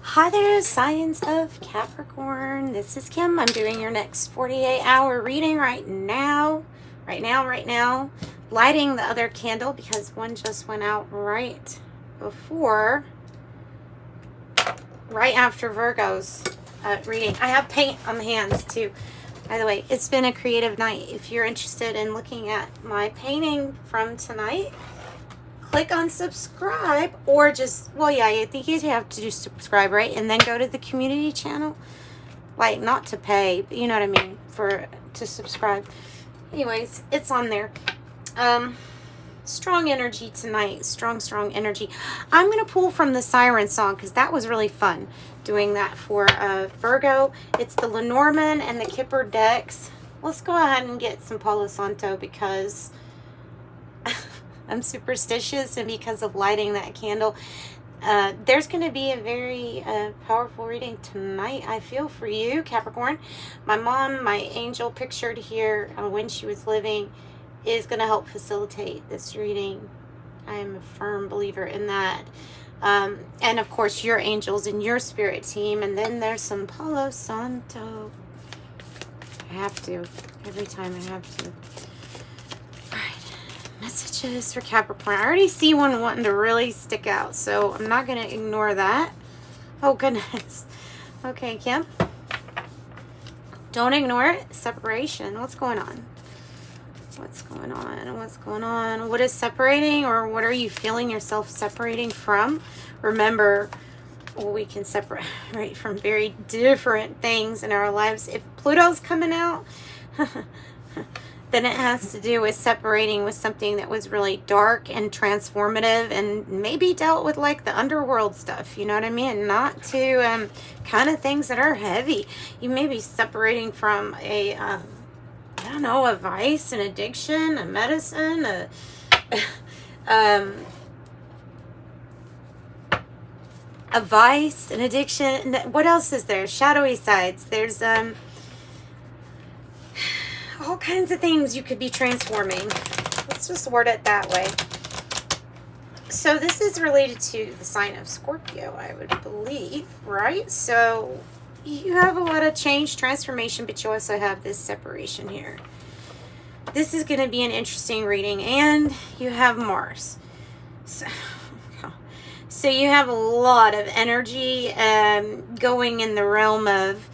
Hi there, signs of Capricorn. This is Kim. I'm doing your next 48-hour reading right now. Right now. Lighting the other candle because one just went out right after Virgo's reading. I have paint on the hands too. By the way, it's been a creative night. If you're interested in looking at my painting from tonight, click on subscribe, or just, well, yeah, I think you have to do subscribe, right? And then go to the community channel, like, not to pay, but you know what I mean, to subscribe. Anyways, it's on there. Strong energy tonight. Strong energy. I'm going to pull from the Siren song because that was really fun doing that for Virgo. It's the Lenormand and the Kipper decks. Let's go ahead and get some Palo Santo because I'm superstitious, and because of lighting that candle, there's going to be a very powerful reading tonight, I feel, for you, Capricorn. My mom, my angel pictured here when she was living, is going to help facilitate this reading. I am a firm believer in that. And of course, your angels and your spirit team. And then there's some Palo Santo. I have to. Every time I have to. Messages for Capricorn. I already see one wanting to really stick out, so I'm not going to ignore that. Oh, goodness. Okay, Kim. Don't ignore it. Separation. What's going on? What's going on? What's going on? What is separating, or what are you feeling yourself separating from? Remember, we can separate from very different things in our lives. If Pluto's coming out, then it has to do with separating with something that was really dark and transformative and maybe dealt with like the underworld stuff, you know what I mean? Not to kind of things that are heavy. You may be separating from a, I don't know, a vice, an addiction, a medicine, a vice, an addiction. What else is there? Shadowy sides. There's, all kinds of things you could be transforming. Let's just word it that way. So this is related to the sign of Scorpio, I would believe, right? So you have a lot of change, transformation, but you also have this separation here. This is going to be an interesting reading, and you have Mars. So you have a lot of energy going in the realm of,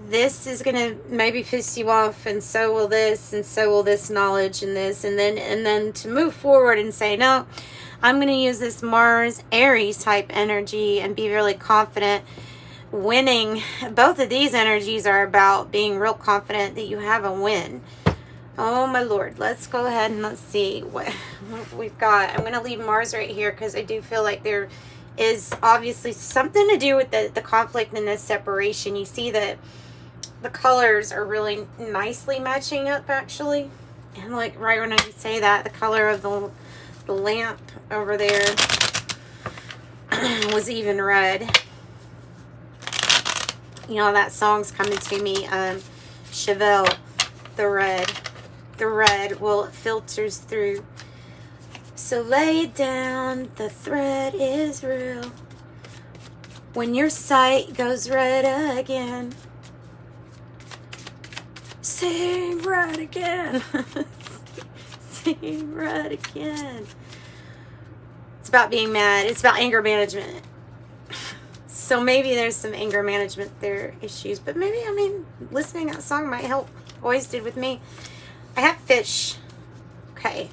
this is going to maybe piss you off, and so will this, and so will this knowledge and this, and then to move forward and say, no, I'm going to use this Mars Aries type energy and be really confident, winning. Both of these energies are about being real confident that you have a win. Oh my Lord, let's go ahead and let's see what we've got. I'm going to leave Mars right here because I do feel like there is obviously something to do with the conflict and this separation. You see that the colors are really nicely matching up, actually. And like right when I say that, the color of the lamp over there was even red. You know, that song's coming to me. Chevelle, the red. The red, well, it filters through. So lay down, the thread is real. When your sight goes red again. Sing right again. Sing right again. It's about being mad. It's about anger management. So maybe there's some anger management there issues. But maybe, I mean, listening to that song might help. Always did with me. I have fish. Okay.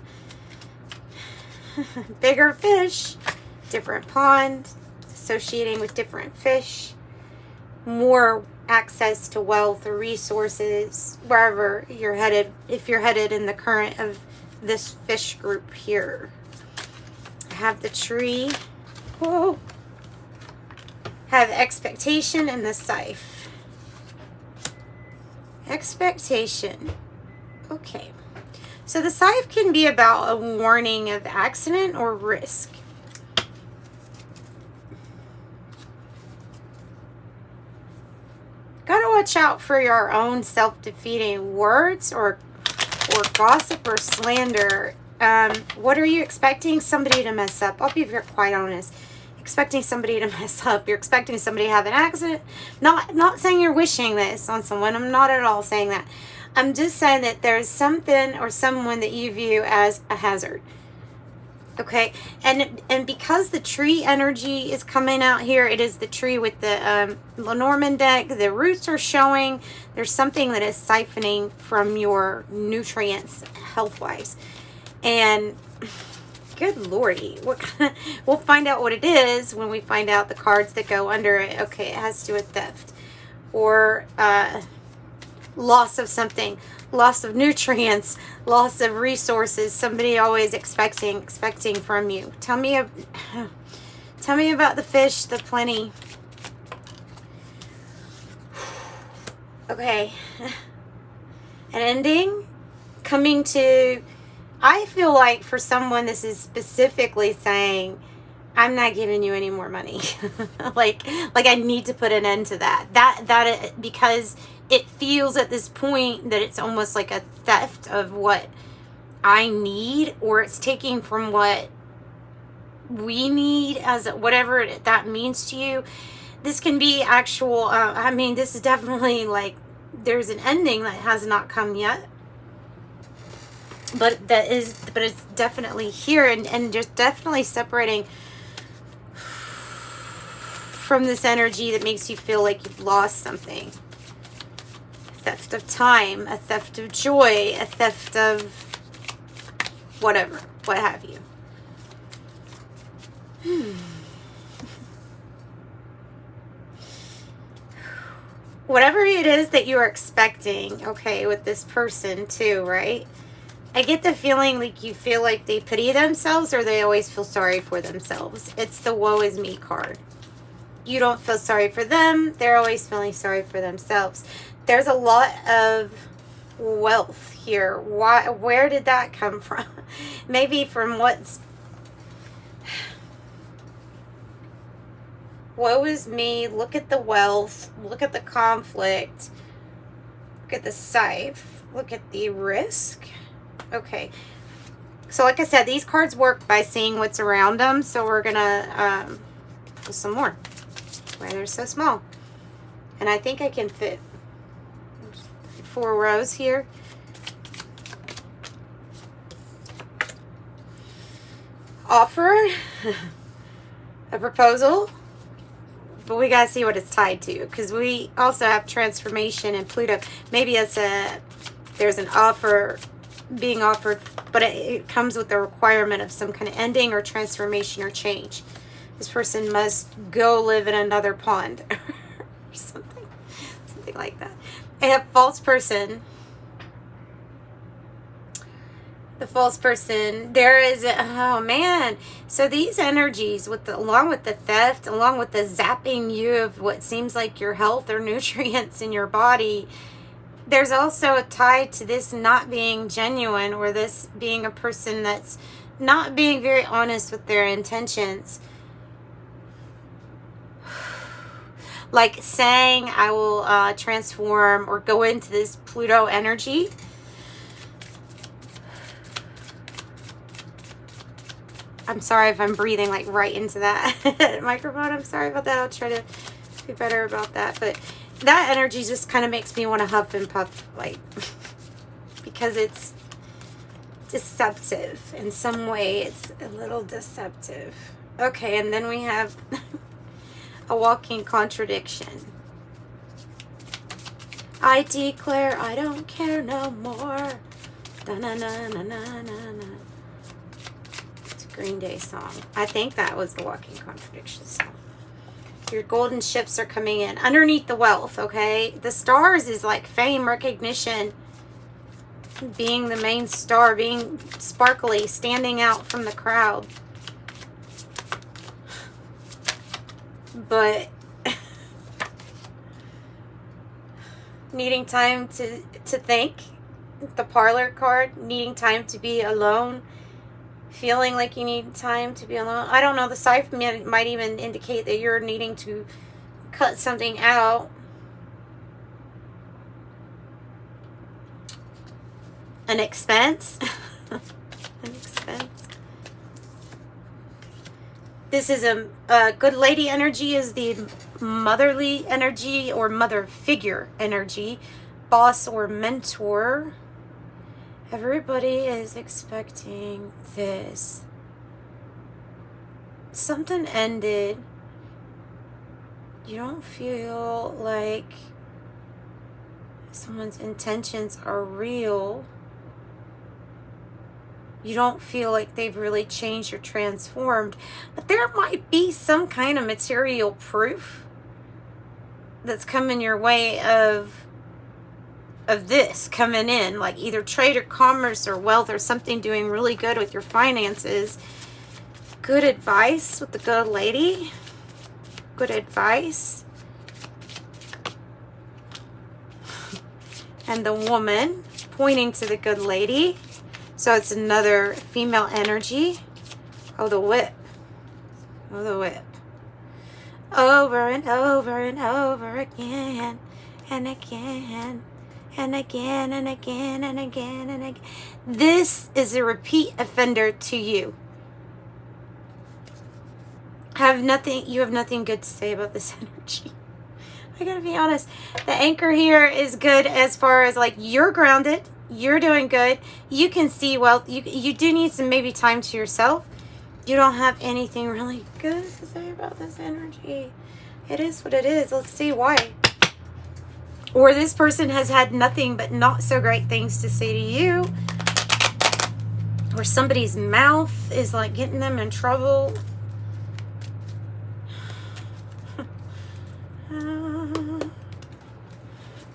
Bigger fish. Different pond. Associating with different fish. More access to wealth or resources wherever you're headed, if you're headed in the current of this fish group here. I have the tree. Whoa. Have expectation and the scythe. Expectation. Okay. So the scythe can be about a warning of accident or risk. Gotta watch out for your own self-defeating words or gossip or slander. What are you expecting somebody to mess up? I'll be quite honest. expecting somebody to mess up. You're expecting somebody to have an accident. Not saying you're wishing this on someone. I'm not at all saying that. I'm just saying that there's something or someone that you view as a hazard. Okay, and because the tree energy is coming out here, it is the tree with the Lenormand deck. The roots are showing. There's something that is siphoning from your nutrients health-wise. And good lordy, we'll find out what it is when we find out the cards that go under it. Okay, it has to do with theft or loss of something. Loss of nutrients, loss of resources, somebody always expecting from you. Tell me about the fish, the plenty. Okay. An ending coming to, I feel like for someone this is specifically saying, I'm not giving you any more money. like I need to put an end to that. Because it feels at this point that it's almost like a theft of what I need, or it's taking from what we need, as whatever that means to you. This can be actual, I mean, this is definitely like, there's an ending that has not come yet. But it's definitely here, and just definitely separating from this energy that makes you feel like you've lost something. Theft of time, a theft of joy, a theft of whatever, what have you. Whatever it is that you're expecting, okay, with this person too, right? I get the feeling like you feel like they pity themselves, or they always feel sorry for themselves. It's the woe is me card. You don't feel sorry for them. They're always feeling sorry for themselves. There's a lot of wealth here. Where did that come from? Maybe from what's... Woe is me. Look at the wealth. Look at the conflict. Look at the scythe. Look at the risk. Okay. So like I said, these cards work by seeing what's around them. So we're going to pull some more. Why they're so small. And I think I can fit 4 rows here. Offer a proposal, but we gotta see what it's tied to, because we also have transformation and Pluto. Maybe there's an offer being offered, but it comes with the requirement of some kind of ending or transformation or change. This person must go live in another pond or something like that. I have false person. The false person. There is oh man. So these energies, along with the theft, along with the zapping you of what seems like your health or nutrients in your body, there's also a tie to this not being genuine, or this being a person that's not being very honest with their intentions. Like saying, I will transform or go into this Pluto energy. I'm sorry if I'm breathing like right into that microphone. I'm sorry about that. I'll try to be better about that. But that energy just kind of makes me want to huff and puff, like, because it's deceptive. In some way, it's a little deceptive. Okay, and then we have... a walking contradiction. I declare I don't care no more. Da-na-na-na-na-na-na. It's a Green Day song. I think that was the walking contradiction song. Your golden ships are coming in. Underneath the wealth, okay? The stars is like fame, recognition, being the main star, being sparkly, standing out from the crowd. But needing time to think, the parlor card, needing time to be alone, feeling like you need time to be alone. I don't know, the scythe might even indicate that you're needing to cut something out. An expense. An expense. This is a good lady energy, is the motherly energy or mother figure energy, boss or mentor. Everybody is expecting this. Something ended. You don't feel like someone's intentions are real. You don't feel like they've really changed or transformed, but there might be some kind of material proof that's coming your way of this coming in, like either trade or commerce or wealth or something doing really good with your finances. Good advice with the good lady. Good advice. And the woman pointing to the good lady. So it's another female energy. Oh, the whip. Oh, the whip. Over and over and over again. And again. And again and again and again and again. This is a repeat offender to you. You have nothing good to say about this energy. I gotta be honest. The anchor here is good as far as like you're grounded. You're doing good. You can see wealth. You do need some maybe time to yourself. You don't have anything really good to say about this energy. It is what it is. Let's see why. Or this person has had nothing but not so great things to say to you. Or somebody's mouth is like getting them in trouble.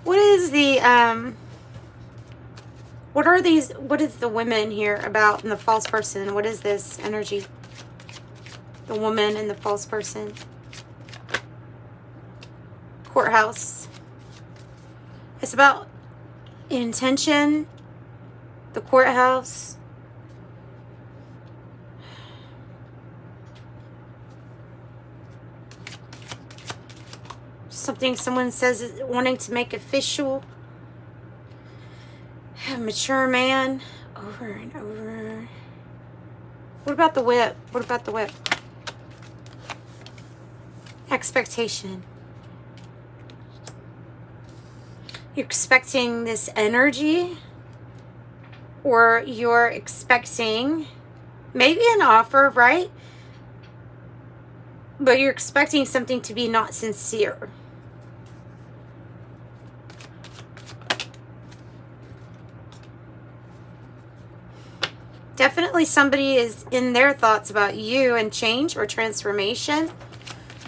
What is the what is the women here about in the false person? What is this energy? The woman and the false person. Courthouse. It's about intention. The courthouse. Something someone says is wanting to make official. A mature man. Over and over. What about the whip? What about the whip? Expectation. You're expecting this energy. Or you're expecting maybe an offer, right? But you're expecting something to be not sincere. Definitely somebody is in their thoughts about you and change or transformation.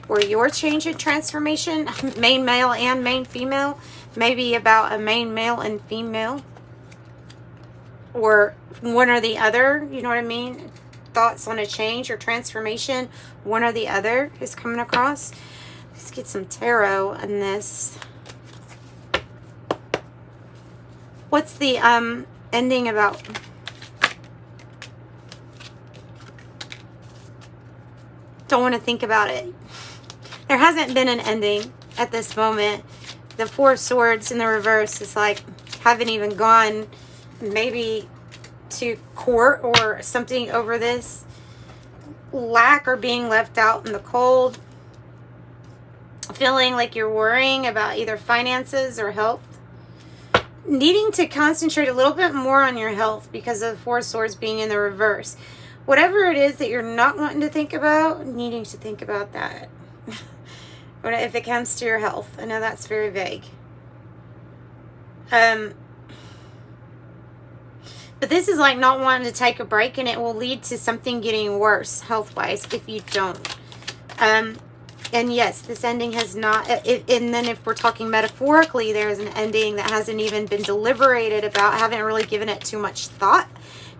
Or your change and transformation. Main male and main female. Maybe about a main male and female. Or one or the other. You know what I mean? Thoughts on a change or transformation. One or the other is coming across. Let's get some tarot on this. What's the ending about? Don't want to think about it. There hasn't been an ending at this moment. The Four of Swords in the reverse is like, haven't even gone maybe to court or something over this. Lack or being left out in the cold. Feeling like you're worrying about either finances or health. Needing to concentrate a little bit more on your health because of the Four of Swords being in the reverse. Whatever it is that you're not wanting to think about, needing to think about that. If it comes to your health. I know that's very vague. But this is like not wanting to take a break, and it will lead to something getting worse health-wise if you don't. And yes, this ending has not... And then if we're talking metaphorically, there's an ending that hasn't even been deliberated about, haven't really given it too much thought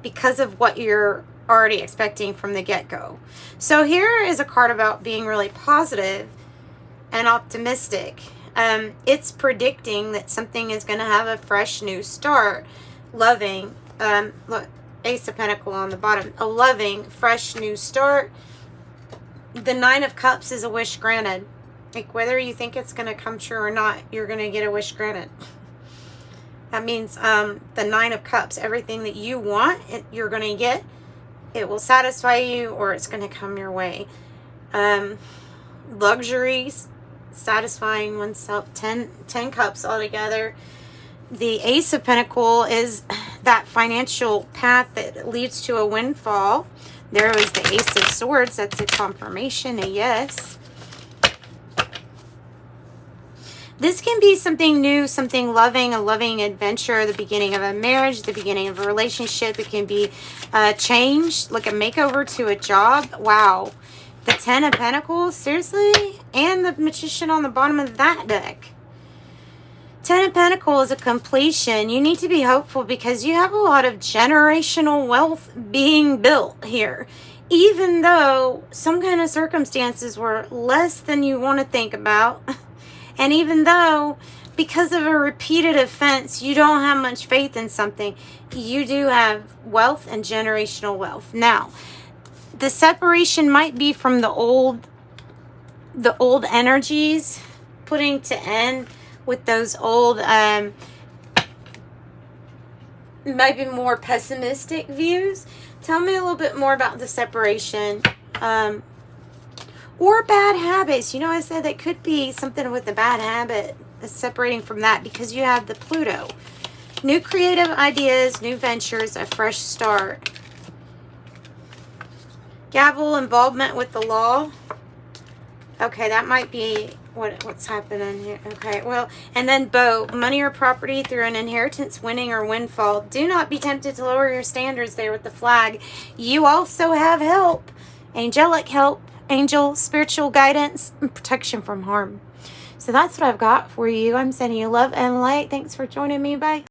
because of what you're already expecting from the get-go. So here is a card about being really positive and optimistic. It's predicting that something is going to have a fresh new start. Loving. Look, Ace of Pentacles on the bottom. A loving, fresh new start. The Nine of Cups is a wish granted. Like whether you think it's going to come true or not, you're going to get a wish granted. That means the Nine of Cups. Everything that you want, you're going to get. It will satisfy you or it's going to come your way. luxuries, satisfying oneself. 10 cups altogether. The Ace of Pentacles is that financial path that leads to a windfall. There was the Ace of Swords. That's a confirmation, a yes. This can be something new, something loving, a loving adventure, the beginning of a marriage, the beginning of a relationship. It can be a change, like a makeover to a job. Wow. The 10 of Pentacles, seriously? And the Magician on the bottom of that deck. 10 of Pentacles is a completion. You need to be hopeful because you have a lot of generational wealth being built here. Even though some kind of circumstances were less than you want to think about. And even though, because of a repeated offense, you don't have much faith in something, you do have wealth and generational wealth. Now, the separation might be from the old energies, putting to end with those old, maybe more pessimistic views. Tell me a little bit more about the separation. Or bad habits. You know, I said that could be something with a bad habit, separating from that, because you have the Pluto. New creative ideas, new ventures, a fresh start. Gavel, involvement with the law. Okay, that might be what's happening here. Okay, well, and then boat, money or property through an inheritance, winning or windfall. Do not be tempted to lower your standards there with the flag. You also have help, angelic help, angel, spiritual guidance, and protection from harm. So that's what I've got for you. I'm sending you love and light. Thanks for joining me. Bye.